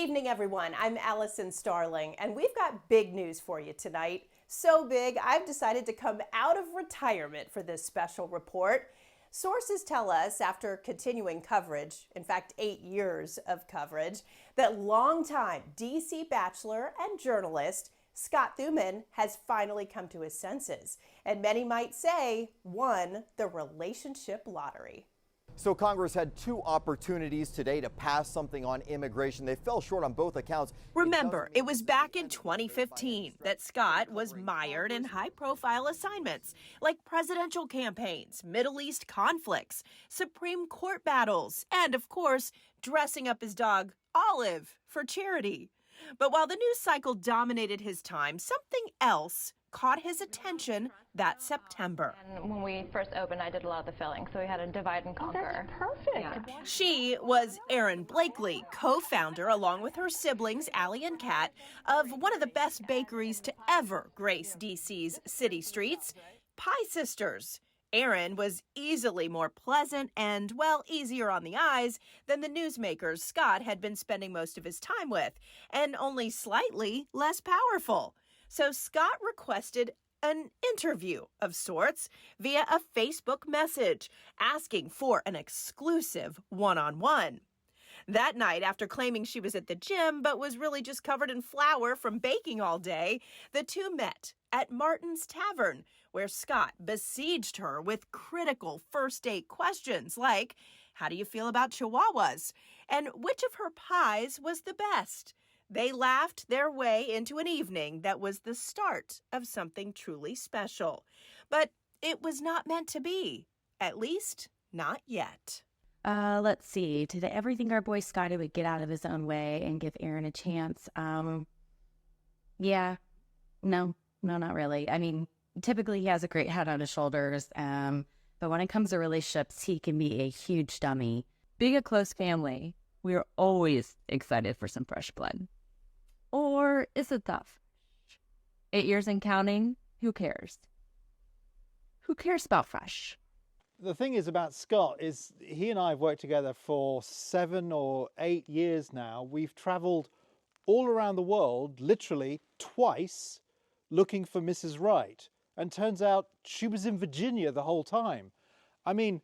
evening, everyone. I'm Allison Starling, and we've got big news for you tonight. So big, I've decided to come out of retirement for this special report. Sources tell us, after continuing coverage, in fact, 8 years of coverage, that longtime D.C. bachelor and journalist Scott Thuman has finally come to his senses, and many might say won the relationship lottery. So Congress had two opportunities today to pass something on immigration. They fell short on both accounts. Remember, it was back in 2015 that Scott was mired in high-profile assignments like presidential campaigns, Middle East conflicts, Supreme Court battles, and, of course, dressing up his dog, Olive, for charity. But while the news cycle dominated his time, something else caught his attention that September. And when we first opened, I did a lot of the filling, so we had a divide and conquer. That's perfect. Yeah. She was Erin Blakely, co-founder, along with her siblings, Allie and Kat, of one of the best bakeries to ever grace D.C.'s city streets, Pie Sisters. Erin was easily more pleasant and, well, easier on the eyes than the newsmakers Scott had been spending most of his time with, and only slightly less powerful. So Scott requested an interview of sorts via a Facebook message, asking for an exclusive one-on-one. That night, after claiming she was at the gym but was really just covered in flour from baking all day, the two met at Martin's Tavern, where Scott besieged her with critical first date questions like, how do you feel about Chihuahuas? And which of her pies was the best? They laughed their way into an evening that was the start of something truly special. But it was not meant to be, at least not yet. Let's see. Did I ever think our boy Scotty would get out of his own way and give Erin a chance? Yeah. No, not really. I mean, typically he has a great head on his shoulders, but when it comes to relationships, he can be a huge dummy. Being a close family, we are always excited for some fresh blood. Or is it tough? 8 years and counting, who cares? Who cares about fresh? The thing is about Scott is he and I have worked together for 7 or 8 years now. We've traveled all around the world, literally twice, looking for Mrs. Right. And turns out she was in Virginia the whole time. I mean,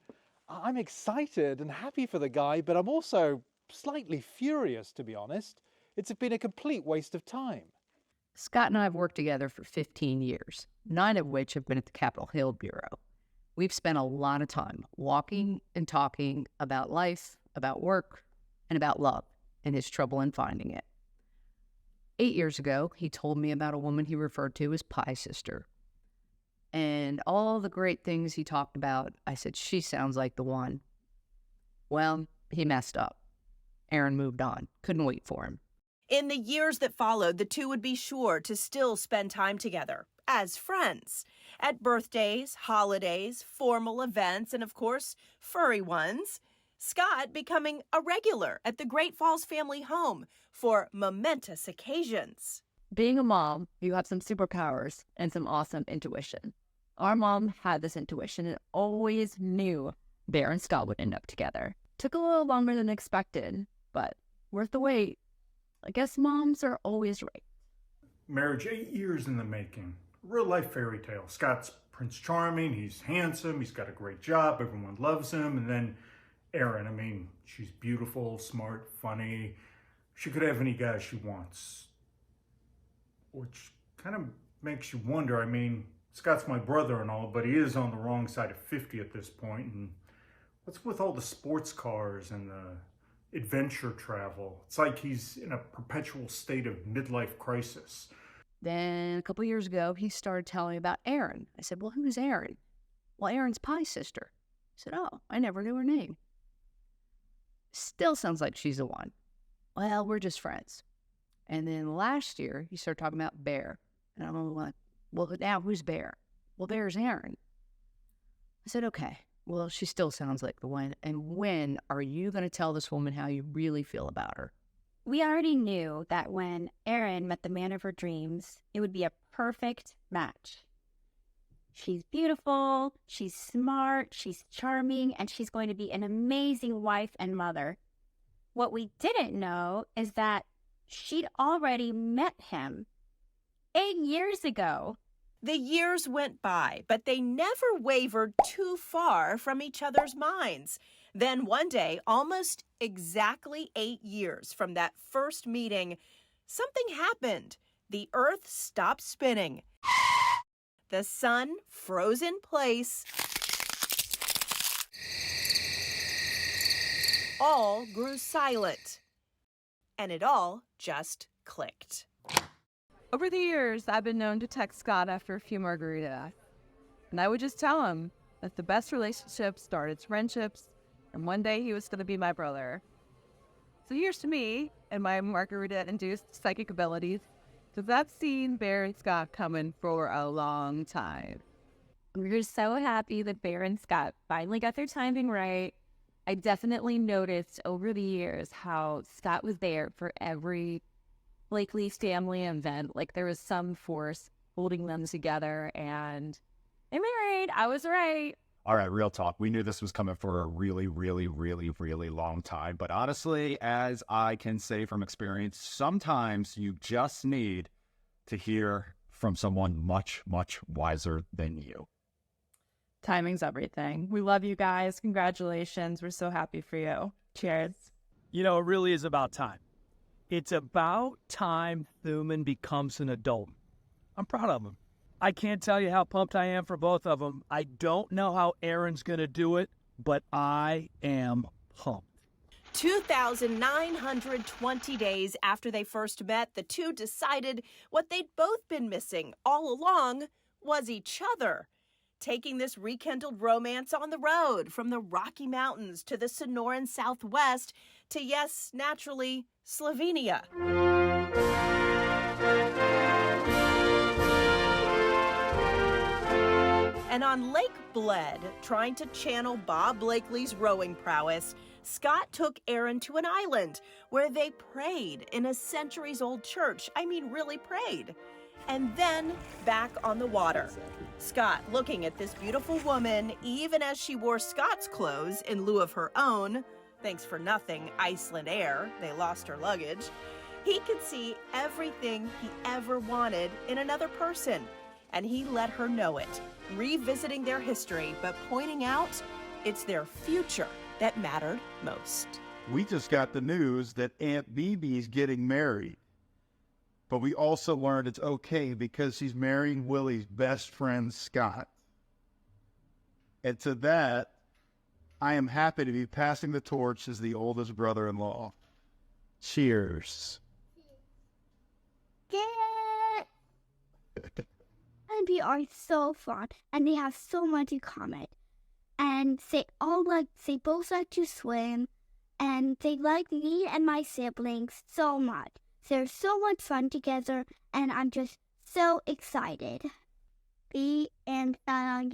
I'm excited and happy for the guy, but I'm also slightly furious, to be honest. It's been a complete waste of time. Scott and I have worked together for 15 years, 9 of which have been at the Capitol Hill Bureau. We've spent a lot of time walking and talking about life, about work, and about love, and his trouble in finding it. 8 years ago, he told me about a woman he referred to as Pie Sister. And all the great things he talked about, I said, she sounds like the one. Well, he messed up. Erin moved on. Couldn't wait for him. In the years that followed, the two would be sure to still spend time together as friends at birthdays, holidays, formal events, and of course, furry ones. Scott becoming a regular at the Great Falls family home for momentous occasions. Being a mom, you have some superpowers and some awesome intuition. Our mom had this intuition and always knew Bear and Scott would end up together. Took a little longer than expected, but worth the wait. I guess moms are always right. Marriage 8 years in the making. Real life fairy tale. Scott's Prince Charming, he's handsome, he's got a great job, everyone loves him. And then Erin, I mean, she's beautiful, smart, funny. She could have any guy she wants. Which kind of makes you wonder. I mean, Scott's my brother and all, but he is on the wrong side of 50 at this point. And what's with all the sports cars and the adventure travel? It's like he's in a perpetual state of midlife crisis. Then a couple years ago, he started telling me about Erin. I said, well, who's Erin? Well, Erin's Pie Sister. I said, oh, I never knew her name. Still sounds like she's the one. Well, we're just friends. And then last year, he started talking about Bear. And I'm like, well, now who's Bear? Well, Bear's Erin. I said, okay, well, she still sounds like the one. And when are you going to tell this woman how you really feel about her? We already knew that when Erin met the man of her dreams, it would be a perfect match. She's beautiful, she's smart, she's charming, and she's going to be an amazing wife and mother. What we didn't know is that she'd already met him 8 years ago. The years went by, but they never wavered too far from each other's minds. Then one day, almost exactly 8 years from that first meeting, something happened. The Earth stopped spinning. The sun froze in place. All grew silent. And it all just clicked. Over the years, I've been known to text Scott after a few margaritas. And I would just tell him that the best relationships started friendships, and one day he was going to be my brother. So here's to me and my margarita-induced psychic abilities, because I've seen Bear and Scott coming for a long time. We're so happy that Bear and Scott finally got their timing right. I definitely noticed over the years how Scott was there for every Blakely family event. Like there was some force holding them together, and they married. I was right. All right, real talk. We knew this was coming for a really, really, really, really long time. But honestly, as I can say from experience, sometimes you just need to hear from someone much, much wiser than you. Timing's everything. We love you guys. Congratulations. We're so happy for you. Cheers. You know, it really is about time. It's about time Thuman becomes an adult. I'm proud of him. I can't tell you how pumped I am for both of them. I don't know how Erin's going to do it, but I am pumped. 2,920 days after they first met, the two decided what they'd both been missing all along was each other. Taking this rekindled romance on the road, from the Rocky Mountains to the Sonoran Southwest to, yes, naturally, Slovenia. And on Lake Bled, trying to channel Bob Blakely's rowing prowess, Scott took Erin to an island where they prayed in a centuries-old church. I mean, really prayed. And then back on the water. Scott looking at this beautiful woman, even as she wore Scott's clothes in lieu of her own. Thanks for nothing, Iceland Air. They lost her luggage. He could see everything he ever wanted in another person. And he let her know it, revisiting their history, but pointing out it's their future that mattered most. We just got the news that Aunt Bibi's getting married. But we also learned it's okay because she's marrying Willie's best friend, Scott. And to that, I am happy to be passing the torch as the oldest brother-in-law. Cheers. And we are so fun, and they have so much in common. And they both like to swim, and they like me and my siblings so much. They're so much fun together, and I'm just so excited. Be and I have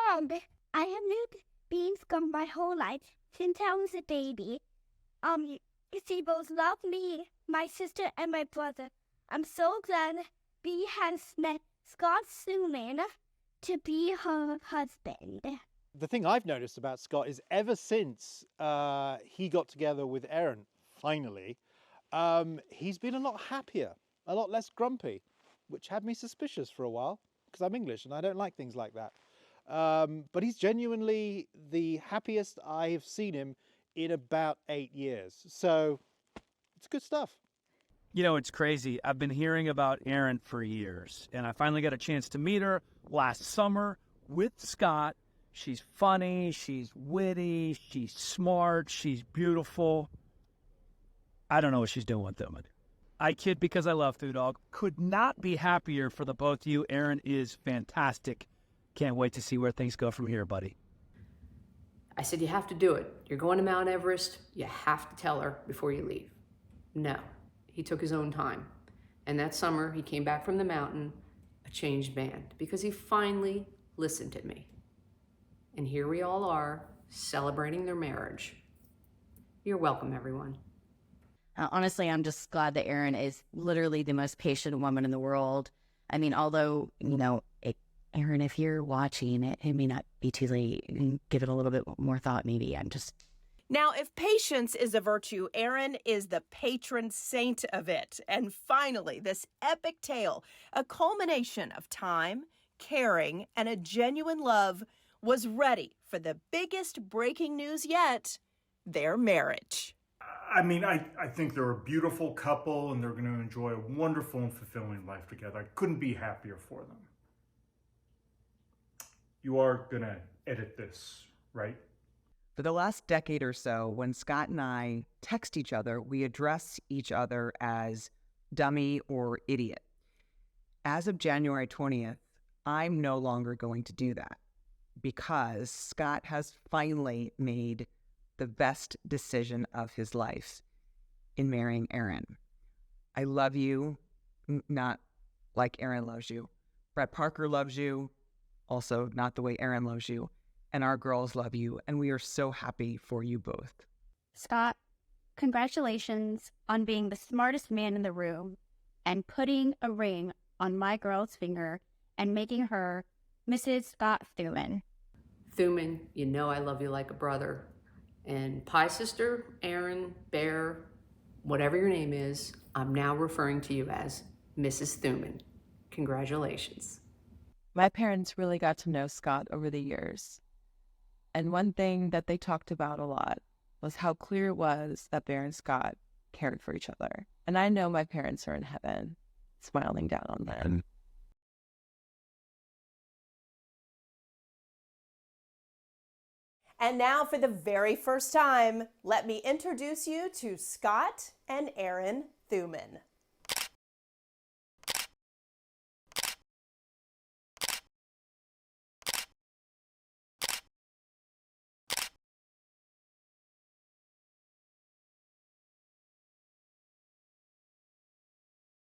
known being scum my whole life since I was a baby. They both love me, my sister, and my brother. I'm so glad Bee has met Scott Thuman to be her husband. The thing I've noticed about Scott is ever since he got together with Erin, finally, he's been a lot happier, a lot less grumpy, which had me suspicious for a while because I'm English and I don't like things like that. But he's genuinely the happiest I have seen him in about 8 years. So it's good stuff. You know, it's crazy. I've been hearing about Erin for years, and I finally got a chance to meet her last summer with Scott. She's funny, she's witty, she's smart, she's beautiful. I don't know what she's doing with them. I kid because I love Thoo Dog. Could not be happier for the both of you. Erin is fantastic. Can't wait to see where things go from here, buddy. I said, you have to do it. You're going to Mount Everest. You have to tell her before you leave. No. He took his own time. And that summer, he came back from the mountain, a changed man, because he finally listened to me. And here we all are, celebrating their marriage. You're welcome, everyone. Honestly, I'm just glad that Erin is literally the most patient woman in the world. I mean, although, Erin, if you're watching it may not be too late. Give it a little bit more thought, maybe. Now, if patience is a virtue, Erin is the patron saint of it. And finally, this epic tale, a culmination of time, caring, and a genuine love, was ready for the biggest breaking news yet, their marriage. I mean, I think they're a beautiful couple and they're going to enjoy a wonderful and fulfilling life together. I couldn't be happier for them. You are going to edit this, right? For the last decade or so, when Scott and I text each other, we address each other as dummy or idiot. As of January 20th, I'm no longer going to do that because Scott has finally made the best decision of his life in marrying Erin. I love you, not like Erin loves you. Brett Parker loves you, also not the way Erin loves you. And our girls love you, and we are so happy for you both. Scott, congratulations on being the smartest man in the room and putting a ring on my girl's finger and making her Mrs. Scott Thuman. Thuman, you know I love you like a brother. And Pie Sister, Erin, Bear, whatever your name is, I'm now referring to you as Mrs. Thuman. Congratulations. My parents really got to know Scott over the years. And one thing that they talked about a lot was how clear it was that Bear and Scott cared for each other. And I know my parents are in heaven, smiling down on them. And now, for the very first time, let me introduce you to Scott and Erin Thuman.